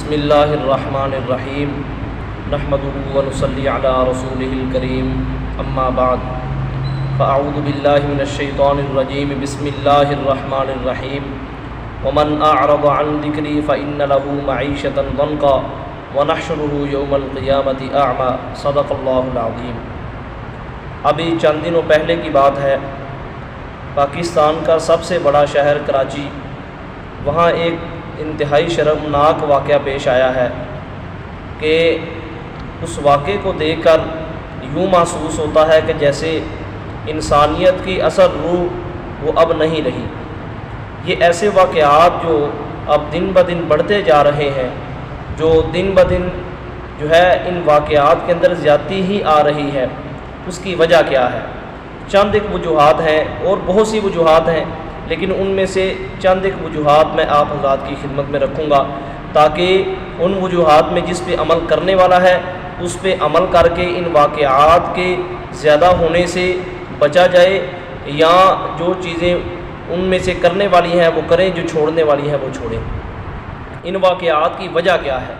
بسم اللہ الرحمن الرحیم نحمدہ ونصلی علی رسولہ الکریم اما بعد فاعوذ باللہ من الشیطان الرجیم بسم اللہ الرحمن الرحیم ومن اعرض عن ذکری فإن له معیشة ضنکا ونحشره یوم القیامۃ اعمی صدق اللہ العظیم۔ ابھی چند دنوں پہلے کی بات ہے، پاکستان کا سب سے بڑا شہر کراچی، وہاں ایک انتہائی شرمناک واقعہ پیش آیا ہے کہ اس واقعے کو دیکھ کر یوں محسوس ہوتا ہے کہ جیسے انسانیت کی اثر روح وہ اب نہیں رہی۔ یہ ایسے واقعات جو اب دن بدن بڑھتے جا رہے ہیں، جو دن بدن جو ہے ان واقعات کے اندر زیادتی ہی آ رہی ہے، اس کی وجہ کیا ہے؟ چند ایک وجوہات ہیں اور بہت سی وجوہات ہیں، لیکن ان میں سے چند ایک وجوہات میں آپ حضرات کی خدمت میں رکھوں گا تاکہ ان وجوہات میں جس پہ عمل کرنے والا ہے اس پہ عمل کر کے ان واقعات کے زیادہ ہونے سے بچا جائے، یا جو چیزیں ان میں سے کرنے والی ہیں وہ کریں، جو چھوڑنے والی ہیں وہ چھوڑیں۔ ان واقعات کی وجہ کیا ہے؟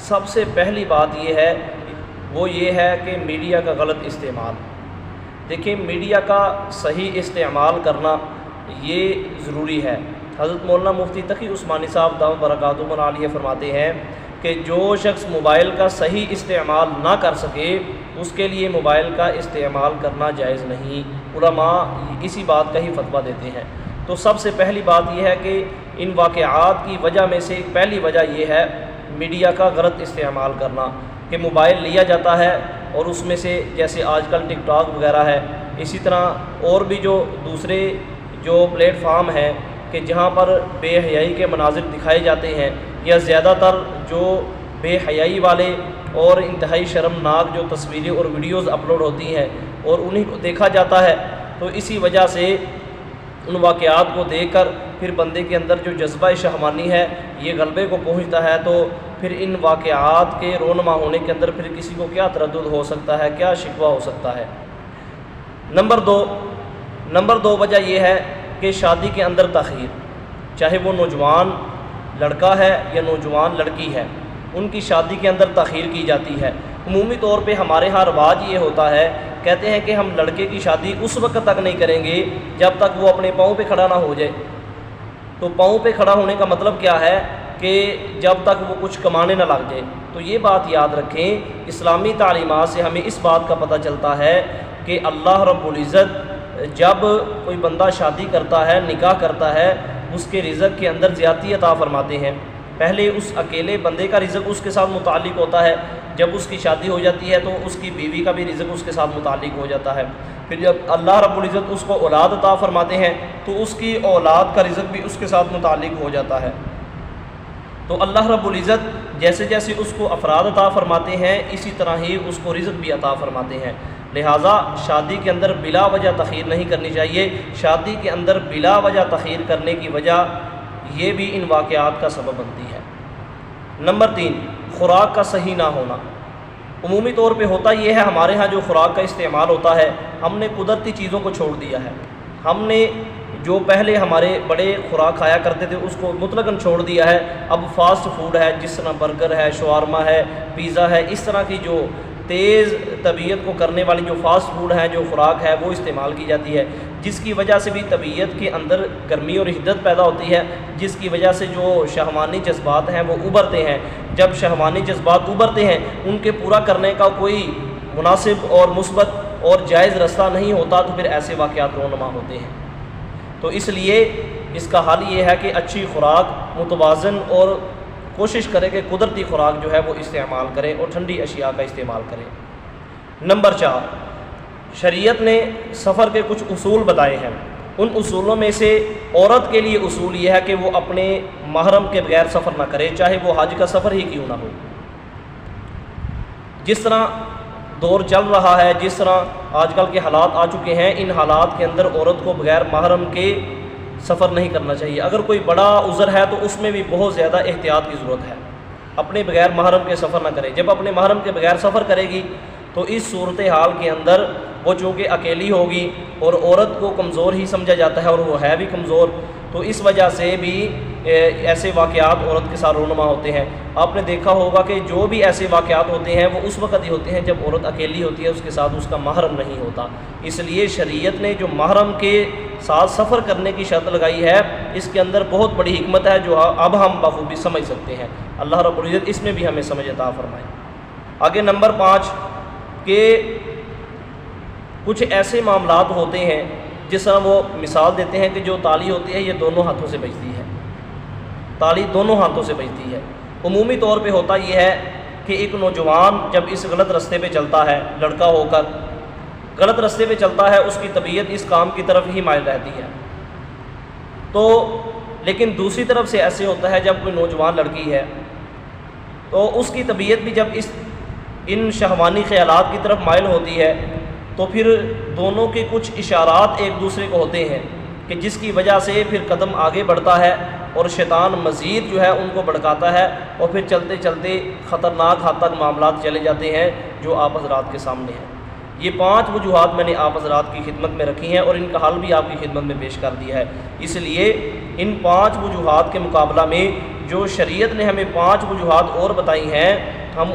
سب سے پہلی بات یہ ہے، وہ یہ ہے کہ میڈیا کا غلط استعمال۔ دیکھیں، میڈیا کا صحیح استعمال کرنا یہ ضروری ہے۔ حضرت مولانا مفتی تقی عثمانی صاحب دامت برکاتہم العالیہ فرماتے ہیں کہ جو شخص موبائل کا صحیح استعمال نہ کر سکے اس کے لیے موبائل کا استعمال کرنا جائز نہیں۔ علماء اسی بات کا ہی فتویٰ دیتے ہیں۔ تو سب سے پہلی بات یہ ہے کہ ان واقعات کی وجہ میں سے پہلی وجہ یہ ہے میڈیا کا غلط استعمال کرنا، کہ موبائل لیا جاتا ہے اور اس میں سے جیسے آج کل ٹک ٹاک وغیرہ ہے، اسی طرح اور بھی جو دوسرے جو پلیٹ فارم ہے کہ جہاں پر بے حیائی کے مناظر دکھائے جاتے ہیں، یا زیادہ تر جو بے حیائی والے اور انتہائی شرمناک جو تصویریں اور ویڈیوز اپلوڈ ہوتی ہیں اور انہیں کو دیکھا جاتا ہے، تو اسی وجہ سے ان واقعات کو دیکھ کر پھر بندے کے اندر جو جذبہ شہوانی ہے یہ غلبے کو پہنچتا ہے، تو پھر ان واقعات کے رونما ہونے کے اندر پھر کسی کو کیا تردد ہو سکتا ہے، کیا شکوہ ہو سکتا ہے۔ نمبر دو وجہ یہ ہے کہ شادی کے اندر تاخیر، چاہے وہ نوجوان لڑکا ہے یا نوجوان لڑکی ہے، ان کی شادی کے اندر تاخیر کی جاتی ہے۔ عمومی طور پہ ہمارے ہاں رواج یہ ہوتا ہے، کہتے ہیں کہ ہم لڑکے کی شادی اس وقت تک نہیں کریں گے جب تک وہ اپنے پاؤں پہ کھڑا نہ ہو جائے۔ تو پاؤں پہ کھڑا ہونے کا مطلب کیا ہے کہ جب تک وہ کچھ کمانے نہ لگ جائے۔ تو یہ بات یاد رکھیں، اسلامی تعلیمات سے ہمیں اس بات کا پتہ چلتا ہے کہ اللہ رب العزت جب کوئی بندہ شادی کرتا ہے، نکاح کرتا ہے، اس کے رزق کے اندر زیادتی عطا فرماتے ہیں۔ پہلے اس اکیلے بندے کا رزق اس کے ساتھ متعلق ہوتا ہے، جب اس کی شادی ہو جاتی ہے تو اس کی بیوی کا بھی رزق اس کے ساتھ متعلق ہو جاتا ہے۔ پھر جب اللہ رب العزت اس کو اولاد عطا فرماتے ہیں تو اس کی اولاد کا رزق بھی اس کے ساتھ متعلق ہو جاتا ہے۔ تو اللہ رب العزت جیسے جیسے اس کو افراد عطا فرماتے ہیں اسی طرح ہی اس کو رزق بھی عطا فرماتے ہیں۔ لہٰذا شادی کے اندر بلا وجہ تاخیر نہیں کرنی چاہیے۔ شادی کے اندر بلا وجہ تاخیر کرنے کی وجہ یہ بھی ان واقعات کا سبب بنتی ہے۔ نمبر 3، خوراک کا صحیح نہ ہونا۔ عمومی طور پہ ہوتا یہ ہے، ہمارے ہاں جو خوراک کا استعمال ہوتا ہے، ہم نے قدرتی چیزوں کو چھوڑ دیا ہے۔ ہم نے جو پہلے ہمارے بڑے خوراک کھایا کرتے تھے اس کو مطلقاً چھوڑ دیا ہے۔ اب فاسٹ فوڈ ہے، جس طرح برگر ہے، شاورما ہے، پیزا ہے، اس طرح کی جو تیز طبیعت کو کرنے والی جو فاسٹ فوڈ ہے، جو خوراک ہے، وہ استعمال کی جاتی ہے، جس کی وجہ سے بھی طبیعت کے اندر گرمی اور حدت پیدا ہوتی ہے، جس کی وجہ سے جو شہوانی جذبات ہیں وہ ابھرتے ہیں۔ جب شہوانی جذبات ابھرتے ہیں، ان کے پورا کرنے کا کوئی مناسب اور مثبت اور جائز رستہ نہیں ہوتا، تو پھر ایسے واقعات رونما ہوتے ہیں۔ تو اس لیے اس کا حل یہ ہے کہ اچھی خوراک متوازن اور کوشش کرے کہ قدرتی خوراک جو ہے وہ استعمال کریں اور ٹھنڈی اشیاء کا استعمال کریں۔ نمبر 4، شریعت نے سفر کے کچھ اصول بتائے ہیں۔ ان اصولوں میں سے عورت کے لیے اصول یہ ہے کہ وہ اپنے محرم کے بغیر سفر نہ کرے، چاہے وہ حج کا سفر ہی کیوں نہ ہو۔ جس طرح دور چل رہا ہے، جس طرح آج کل کے حالات آ چکے ہیں، ان حالات کے اندر عورت کو بغیر محرم کے سفر نہیں کرنا چاہیے۔ اگر کوئی بڑا عذر ہے تو اس میں بھی بہت زیادہ احتیاط کی ضرورت ہے، اپنے بغیر محرم کے سفر نہ کرے۔ جب اپنے محرم کے بغیر سفر کرے گی تو اس صورتحال کے اندر وہ چونکہ اکیلی ہوگی اور عورت کو کمزور ہی سمجھا جاتا ہے اور وہ ہے بھی کمزور، تو اس وجہ سے بھی ایسے واقعات عورت کے ساتھ رونما ہوتے ہیں۔ آپ نے دیکھا ہوگا کہ جو بھی ایسے واقعات ہوتے ہیں وہ اس وقت ہی ہوتے ہیں جب عورت اکیلی ہوتی ہے، اس کے ساتھ اس کا محرم نہیں ہوتا۔ اس لیے شریعت نے جو محرم کے ساتھ سفر کرنے کی شرط لگائی ہے، اس کے اندر بہت بڑی حکمت ہے جو اب ہم بخوبی سمجھ سکتے ہیں۔ اللہ رب العزت اس میں بھی ہمیں سمجھ عطا فرمائے۔ آگے نمبر 5 کہ کچھ ایسے معاملات ہوتے ہیں جس طرح وہ مثال دیتے ہیں کہ جو تالی ہوتی ہے یہ دونوں ہاتھوں سے بجتی ہے، تالی دونوں ہاتھوں سے بجتی ہے۔ عمومی طور پہ ہوتا یہ ہے کہ ایک نوجوان جب اس غلط رستے پہ چلتا ہے، لڑکا ہو کر غلط رستے پہ چلتا ہے، اس کی طبیعت اس کام کی طرف ہی مائل رہتی ہے۔ تو لیکن دوسری طرف سے ایسے ہوتا ہے جب کوئی نوجوان لڑکی ہے تو اس کی طبیعت بھی جب ان شہوانی خیالات کی طرف مائل ہوتی ہے تو پھر دونوں کے کچھ اشارات ایک دوسرے کو ہوتے ہیں کہ جس کی وجہ سے پھر قدم آگے بڑھتا ہے اور شیطان مزید جو ہے ان کو بھڑکاتا ہے، اور پھر چلتے چلتے خطرناک حد تک معاملات چلے جاتے ہیں جو آپ حضرات کے سامنے ہیں۔ یہ 5 وجوہات میں نے آپ حضرات کی خدمت میں رکھی ہیں اور ان کا حل بھی آپ کی خدمت میں پیش کر دیا ہے۔ اس لیے ان 5 وجوہات کے مقابلہ میں جو شریعت نے ہمیں 5 وجوہات اور بتائی ہیں، ہم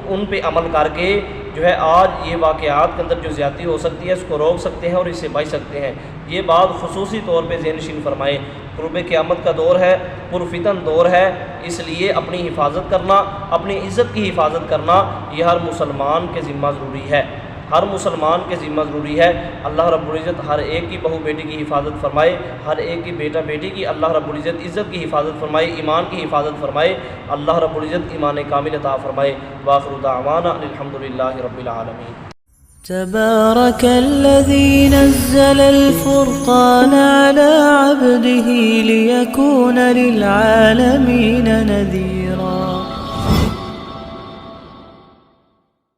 ان پہ عمل کر کے جو ہے آج یہ واقعات کے اندر جو زیادتی ہو سکتی ہے اس کو روک سکتے ہیں اور اس سے بچ سکتے ہیں۔ یہ بات خصوصی طور پہ ذہن نشین فرمائے۔ قرب قیامت کا دور ہے، پرفتن دور ہے، اس لیے اپنی حفاظت کرنا، اپنی عزت کی حفاظت کرنا یہ ہر مسلمان کے ذمہ ضروری ہے، ہر مسلمان کے ذمہ ضروری ہے۔ اللہ رب العزت ہر ایک کی بہو بیٹی کی حفاظت فرمائے، ہر ایک کی بیٹا بیٹی کی اللہ رب العزت عزت کی حفاظت فرمائے، ایمان کی حفاظت فرمائے۔ اللہ رب العزت ایمان کامل عطا فرمائے۔ وآخر دعوانا الحمدللہ رب العالمین۔ تبارك الذي نزل الفرقان على عبده ليكون للعالمين نذيرا